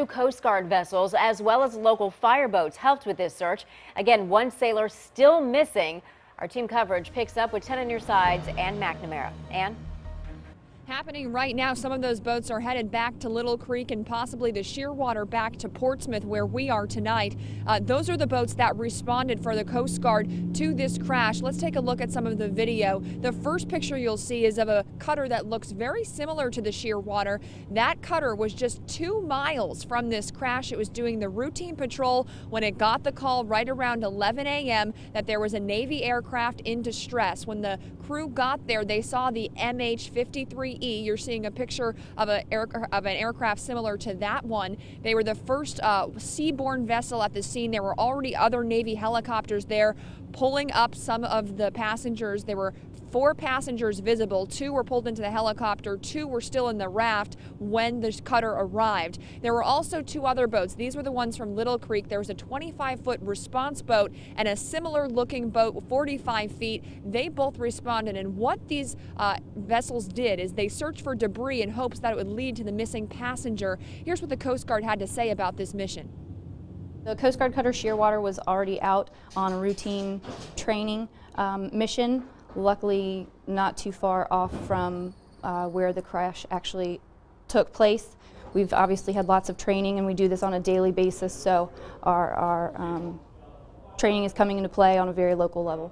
Coast Guard vessels as well as local fireboats helped with this search. Again, one sailor still missing. Our team coverage picks up with 10 on your sides and McNamara. Ann? Happening right now, some of those boats are headed back to Little Creek and possibly the Shearwater back to Portsmouth where we are tonight. Those are the boats that responded for the Coast Guard to this crash. Let's take a look at some of the video. The first picture you'll see is of a cutter that looks very similar to the Shearwater. That cutter was just 2 miles from this crash. It was doing the routine patrol when it got the call right around 11 a.m. that there was a Navy aircraft in distress. When the crew got there, they saw the MH-53E. You're seeing a picture of an aircraft similar to that one. They were the first seaborne vessel at the scene. There were already other Navy helicopters there pulling up some of the passengers. There were 4 passengers visible. 2 were pulled into the helicopter. 2 were still in the raft when the cutter arrived. There were also 2 other boats. These were the ones from Little Creek. There was a 25-foot response boat and a similar looking boat 45 feet. They both responded, and what these vessels did is they searched for debris in hopes that it would lead to the missing passenger. Here's what the Coast Guard had to say about this mission. The Coast Guard cutter Shearwater was already out on a routine training mission. Luckily, not too far off from where the crash actually took place. We've obviously had lots of training, and we do this on a daily basis, so our training is coming into play on a very local level.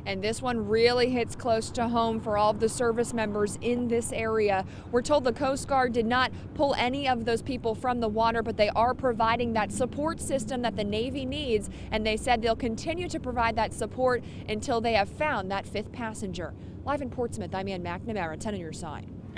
And this one really hits close to home for all of the service members in this area. We're told the Coast Guard did not pull any of those people from the water, but they are providing that support system that the Navy needs, and they said they'll continue to provide that support until they have found that 5th passenger. Live in Portsmouth, I'm Ann McNamara, 10 on your side.